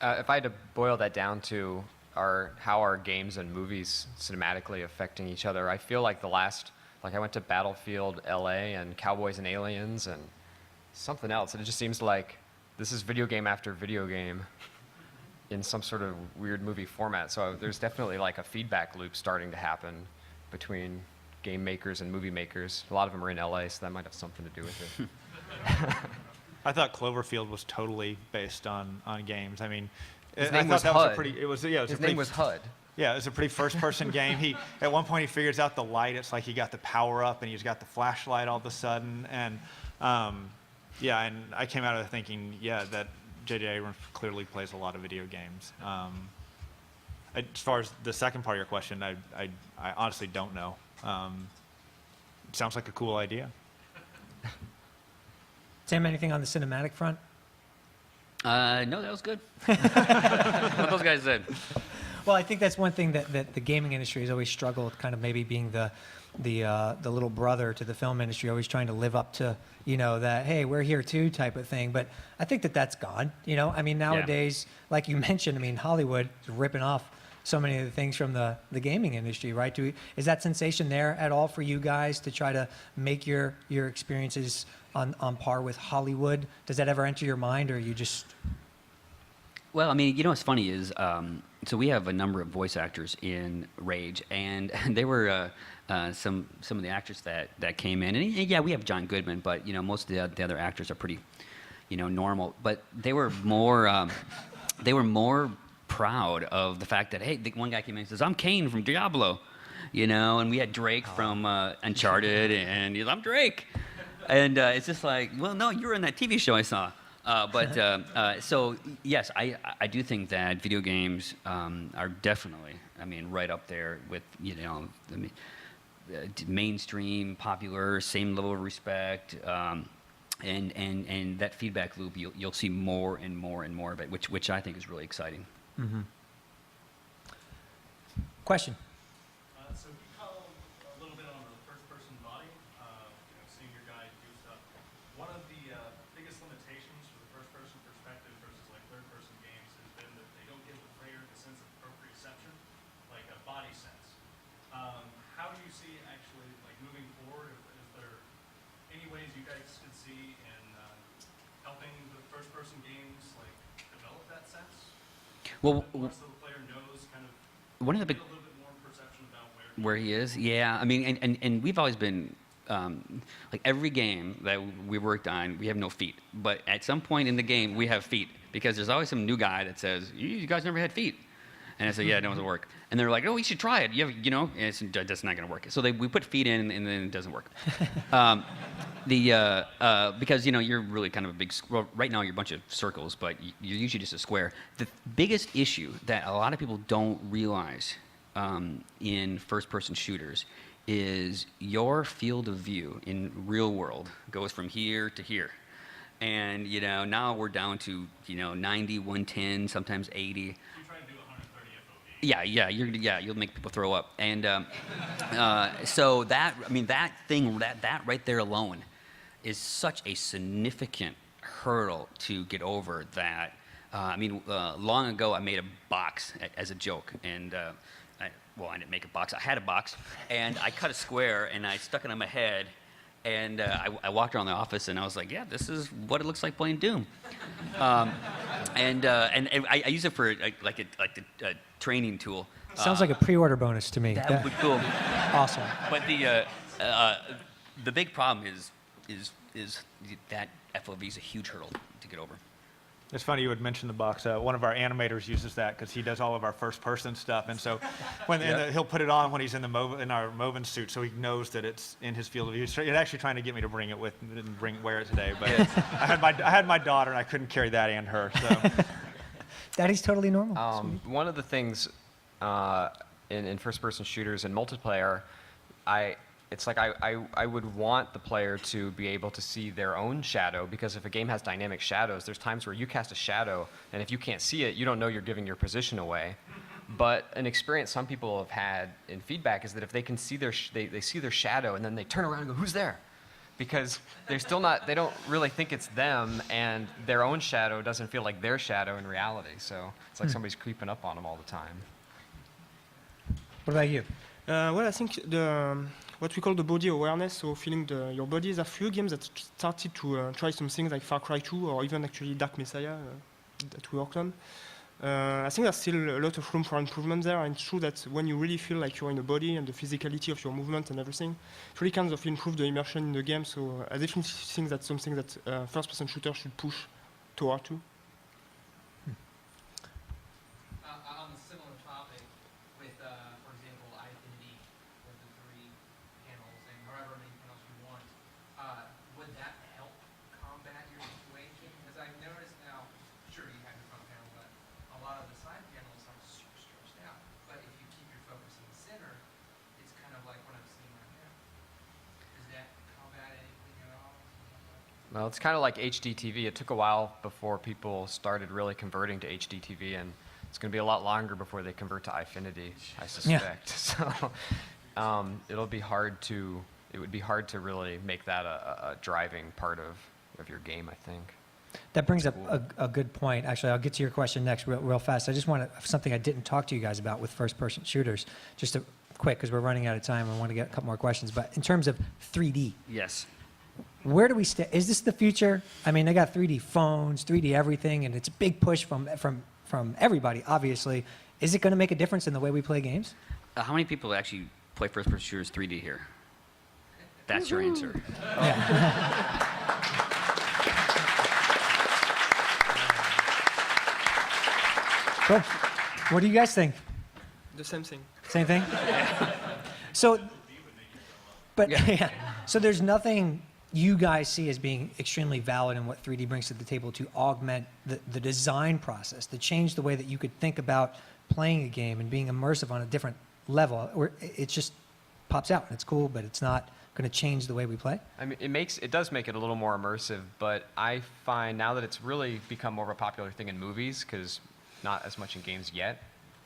If I had to boil that down to how our games and movies cinematically affecting each other, I feel like I went to Battlefield LA and Cowboys and Aliens and something else, and it just seems like this is video game after video game. in some sort of weird movie format. So there's definitely like a feedback loop starting to happen between game makers and movie makers. A lot of them are in LA, so that might have something to do with it. I thought Cloverfield was totally based on games. I mean, His I name thought was that was a HUD. pretty. It was yeah. It was His a pretty, name was HUD. Yeah, it was a pretty first-person game. At one point he figures out the light. It's like he got the power up and he's got the flashlight all of a sudden. And yeah, and I came out of it thinking, yeah, that J.J. Abrams clearly plays a lot of video games. As far as the second part of your question, I honestly don't know. It sounds like a cool idea. Tim, anything on the cinematic front? No, that was good. What those guys said. Well, I think that's one thing that the gaming industry has always struggled, kind of maybe being the little brother to the film industry, always trying to live up to, that, hey, we're here too type of thing. But I think that's gone. I mean, nowadays, like you mentioned, I mean, Hollywood is ripping off so many of the things from the gaming industry, right? Is that sensation there at all for you guys to try to make your experiences on par with Hollywood? Does that ever enter your mind, or you just... Well, I mean, what's funny is, so we have a number of voice actors in Rage, and they were some of the actors that came in, and yeah, we have John Goodman, but most of the other actors are pretty, normal. But they were more proud of the fact that, hey, one guy came in and says, "I'm Kane from Diablo," and we had Drake from Uncharted, and he's, "I'm Drake," and it's just like, well, no, you were in that TV show I saw. So yes, I do think that video games are definitely, I mean, right up there with mainstream, popular, same level of respect, and that feedback loop you'll see more and more and more of it, which I think is really exciting. Mm-hmm. Question. So we call a little bit on the first-person body, seeing your guy do stuff. One of the biggest limitations for the first-person perspective versus like third-person games has been that they don't give the player the sense of proprioception, like a body sense. How do you see actually like moving forward? Is there any ways you guys could see in helping the first-person games like develop that sense? Well, So the player knows kind of one of the big get a little bit more perception about where he is, yeah. I mean, and we've always been like every game that we worked on, we have no feet. But at some point in the game, we have feet because there's always some new guy that says, "You guys never had feet," and I say, "Yeah, it doesn't work." And they're like, "Oh, we should try it." And it's that's not going to work. So we put feet in, and then it doesn't work. Because you're really kind of a big. Well, right now you're a bunch of circles, but you're usually just a square. The biggest issue that a lot of people don't realize in first-person shooters is your field of view in real world goes from here to here, and now we're down to 90, 110, sometimes 80. you try to do 130 FOV. Yeah, you'll make people throw up, and so that that right there alone is such a significant hurdle to get over. That long ago I made a box as a joke, and I didn't make a box. I had a box, and I cut a square, and I stuck it on my head, and I walked around the office, and I was like, "Yeah, this is what it looks like playing Doom." And I use it for like a training tool. Sounds like a pre-order bonus to me. That would be cool. Awesome. But the big problem is that FOV is a huge hurdle to get over. It's funny you would mention the box. One of our animators uses that because he does all of our first-person stuff, and so he'll put it on when he's in our Movin suit, so he knows that it's in his field of view. He's actually trying to get me to bring it wear it today, but I had my daughter, and I couldn't carry that and her. So Daddy's totally normal. One of the things in first-person shooters and multiplayer, I would want the player to be able to see their own shadow, because if a game has dynamic shadows, there's times where you cast a shadow, and if you can't see it, you don't know you're giving your position away. But an experience some people have had in feedback is that if they can see they see their shadow, and then they turn around and go, "Who's there?" Because they don't really think it's them, and their own shadow doesn't feel like their shadow in reality. So it's like somebody's creeping up on them all the time. What about you? Well, I think what we call the body awareness, so feeling your body. There are few games that started to try some things like Far Cry 2 or even actually Dark Messiah that we worked on. I think there's still a lot of room for improvement there, and it's true that when you really feel like you're in a body and the physicality of your movement and everything, it really kind of improve the immersion in the game. So I definitely think that's something that first-person shooter should push toward too. On a similar topic, with, for example, Infinity, with the 3 panels and however many panels you want, would that help combat your situation? Because I've noticed now, sure, you have your front panel, but a lot of the side panels are super stretched out. But if you keep your focus in the center, it's kind of like what I'm seeing right now. Does that combat anything at all? Well, it's kind of like HDTV. It took a while before people started really converting to HDTV, and it's going to be a lot longer before they convert to Infinity, I suspect. So it would be hard to really make that a driving part of your game, I think. That brings up a good point. Actually, I'll get to your question next real fast. I just want something I didn't talk to you guys about with first-person shooters. Just a quick, because we're running out of time. I want to get a couple more questions. But in terms of 3D, Yes. where do we stand? Is this the future? I mean, they got 3D phones, 3D everything, and it's a big push from everybody, obviously. Is it going to make a difference in the way we play games? How many people actually play first-person shooters 3D here? That's your answer. Cool. What do you guys think? The same thing. Same thing? So, but yeah. So there's nothing you guys see as being extremely valid in what 3D brings to the table to augment the design process, to change the way that you could think about playing a game and being immersive on a different level, where it just pops out and it's cool, but it's not going to change the way we play? I mean, it does make it a little more immersive, but I find now that it's really become more of a popular thing in movies, because not as much in games yet,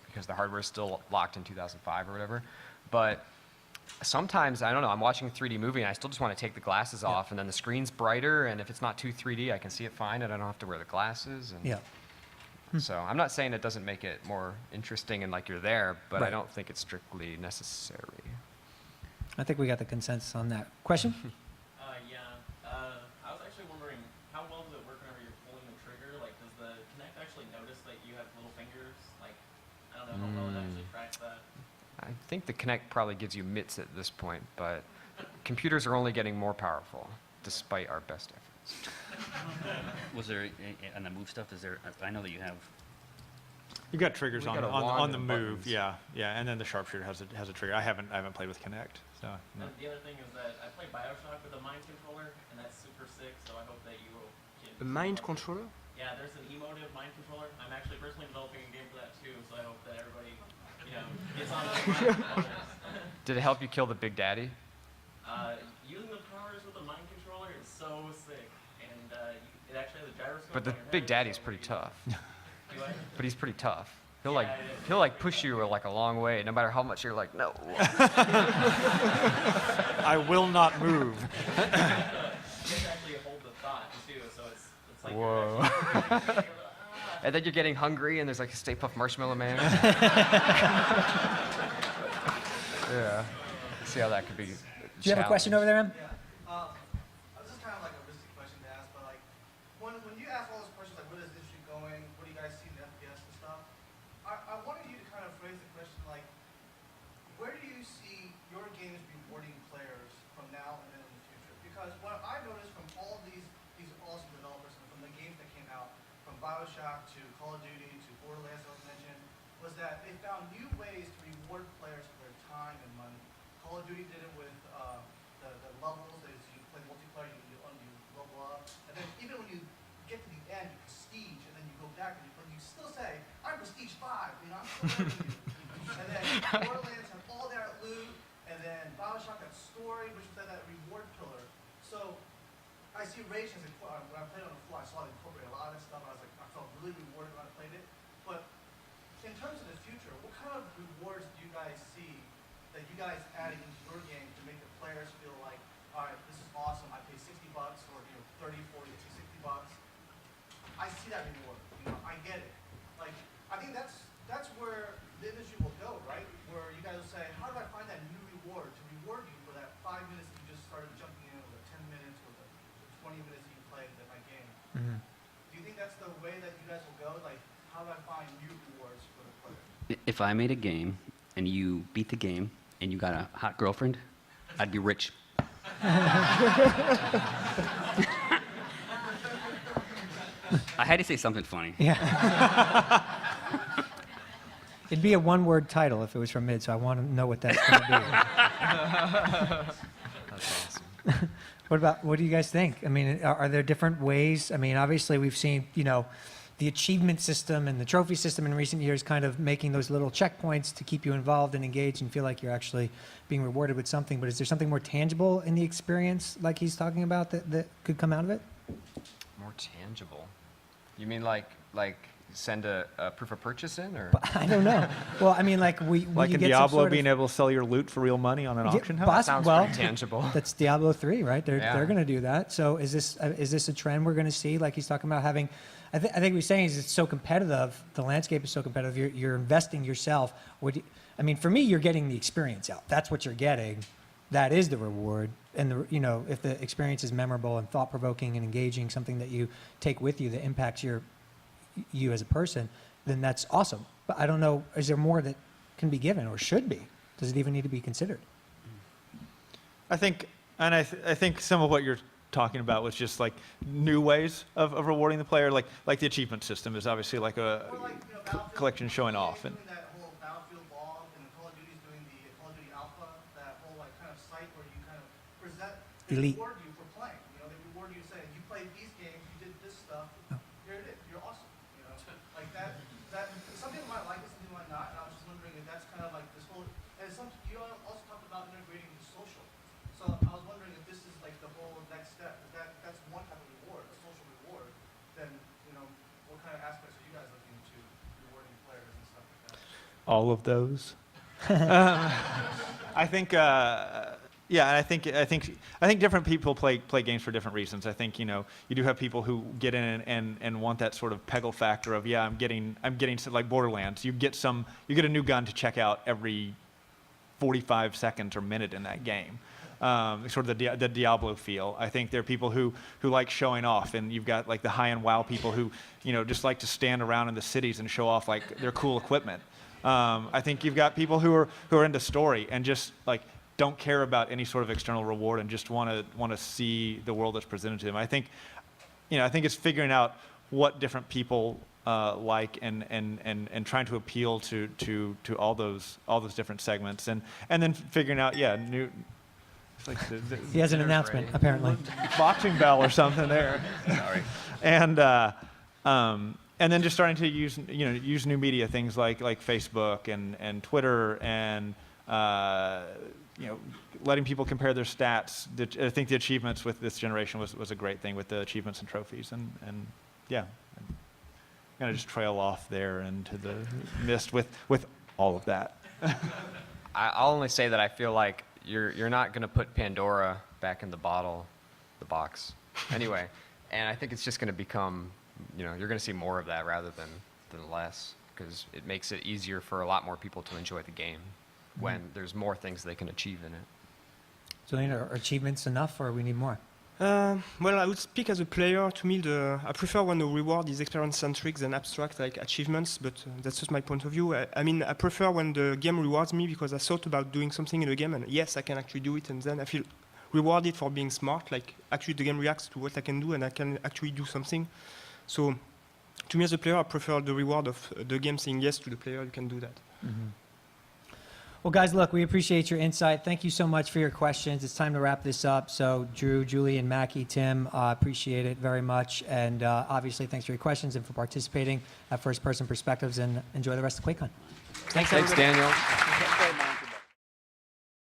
because the hardware is still locked in 2005 or whatever. But sometimes, I don't know, I'm watching a 3D movie and I still just want to take the glasses off, and then the screen's brighter, and if it's not too 3D, I can see it fine, and I don't have to wear the glasses. And Yeah. So I'm not saying it doesn't make it more interesting and like you're there, but I Right. don't think it's strictly necessary. I think we got the consensus on that. Question? I was actually wondering, how well does it work whenever you're pulling the trigger? Like, does the Kinect actually notice that you have little fingers? Like, I don't know how well it actually tracks that. I think the Kinect probably gives you mitts at this point, but computers are only getting more powerful, despite our best efforts. Was there, on the move stuff, is there, I know that you have, You got triggers We on got a on wand the and move, buttons. yeah, and then the sharpshooter has a trigger. I haven't played with Kinect, so. No. And the other thing is that I play Bioshock with a mind controller, and that's super sick, so I hope that you will get A mind controller? Yeah, there's an emotive mind controller. I'm actually personally developing a game for that too, so I hope that everybody, gets on those mind controllers. Did it help you kill the Big Daddy? Using the powers with a mind controller is so sick, and it actually has a gyroscope. But the on your Big head, Daddy's so pretty you- tough. Do I? But he's pretty tough. He'll Yeah, it is. he'll push you like a long way, no matter how much you're like, no. I will not move. You have to actually hold the thought too, so it's like Whoa. you're actually, And then you're getting hungry, and there's like a Stay Puft Marshmallow Man. Yeah. See how that could be. Do you have a question over there, Em? This is kind of like a risky question to ask, but like, when you ask all those questions, like, where is the industry going? What do you guys see in the FPS and stuff? I wanted you to kind of phrase the question like, where do you see your games rewarding players from now and then in the future? Because what I noticed from all these awesome developers and from the games that came out, from Bioshock to Call of Duty to Borderlands, as I mentioned, was that they found new ways to reward players for their time and money. Call of Duty did it with the levels. As you play multiplayer, you level up, and then even when you get to the end, you prestige, and then you go back and you still say, "I'm prestige 5." I'm still learning you. And then Borderlands had all that loot, and then Bioshock had story, which was that reward pillar. So I see Rage as when I played on the floor, I saw it incorporate a lot of stuff. I felt really rewarded when I played it. But in terms of the future, what kind of rewards do you guys see that you guys adding into your game to make the players feel like, all right, this is awesome. I pay $60 or 30, 40, 60 bucks. I see that reward. I get it. Like, I think that's where the industry will go, right? Where you guys will say, how do I find that new reward to reward you for that 5 minutes that you just started jumping in, or the 10 minutes, or the 20 minutes that you played in my game? Mhm. Do you think that's the way that you guys will go? Like, how do I find new rewards for the player? If I made a game and you beat the game and you got a hot girlfriend, I'd be rich. I had to say something funny. Yeah. It'd be a one-word title if it was from mid, so I want to know what that's going to be. That's awesome. What do you guys think? I mean, are there different ways? I mean, obviously we've seen, the achievement system and the trophy system in recent years kind of making those little checkpoints to keep you involved and engaged and feel like you're actually being rewarded with something. But is there something more tangible in the experience like he's talking about that could come out of it? More tangible. You mean like send a proof of purchase in, or? I don't know. Well, I mean, like Like you in get some Diablo, sort of- being able to sell your loot for real money on an auction house? Poss- Sounds well, pretty tangible. That's Diablo 3, right? They're Yeah. going to do that. So is this a trend we're going to see? Like he's talking about having, I think what he's saying is it's so competitive. The landscape is so competitive. You're investing yourself. I mean, for me, you're getting the experience out. That's what you're getting. That is the reward. And if the experience is memorable and thought-provoking and engaging, something that you take with you that impacts you as a person, then that's awesome. But I don't know, is there more that can be given or should be? Does it even need to be considered? I think some of what you're talking about was just like new ways of rewarding the player, like the achievement system is obviously like a Or like, Battlefield, collection showing off. And doing that whole Battlefield blog, and Call of Duty's doing the Call of Duty Alpha, that whole like kind of site where you kind of present, they Elite. reward you for playing. They reward you saying, you played these games, you did this stuff, here it is, you're awesome. Like that some people might like it, some people might not, and I was just wondering if that's kind of like this whole, and you also talked about integrating the social. So I was wondering if this is like the whole next step. If that's one type of reward, a social reward, then, what kind of aspects are you guys looking to rewarding players and stuff like that? all of those. I think, yeah, I think different people play games for different reasons. I think you do have people who get in and want that sort of peggle factor of I'm getting like Borderlands. You get a new gun to check out every 45 seconds or minute in that game. Sort of the Diablo feel. I think there are people who like showing off, and you've got like the high-end WoW people who just like to stand around in the cities and show off like their cool equipment. I think you've got people who are into story and just like don't care about any sort of external reward and just want to see the world that's presented to them. I think it's figuring out what different people like and trying to appeal to all those different segments and then figuring out new. Like He has an announcement, apparently. boxing bell or something there. Sorry. And then just starting to use new media, things like Facebook and Twitter and letting people compare their stats. I think the achievements with this generation was a great thing with the achievements and trophies and yeah, I'm gonna just trail off there into the mist with all of that. I'll only say that I feel like you're not going to put Pandora back in the box, anyway. And I think it's just going to become, you're going to see more of that rather than less, because it makes it easier for a lot more people to enjoy the game when there's more things they can achieve in it. So, are achievements enough, or we need more? Well, I would speak as a player. To me, I prefer when the reward is experience-centric than abstract, like achievements, but that's just my point of view. I prefer when the game rewards me because I thought about doing something in the game, and yes, I can actually do it, and then I feel rewarded for being smart, like actually the game reacts to what I can do, and I can actually do something. So, to me as a player, I prefer the reward of the game saying yes to the player, you can do that. Mm-hmm. Well, guys, look, we appreciate your insight. Thank you so much for your questions. It's time to wrap this up. So, Drew, Julien, Mackey, Tim, appreciate it very much. And obviously, thanks for your questions and for participating at First Person Perspectives. And enjoy the rest of QuakeCon. Thanks, Thanks, everybody. Daniel. Okay, man.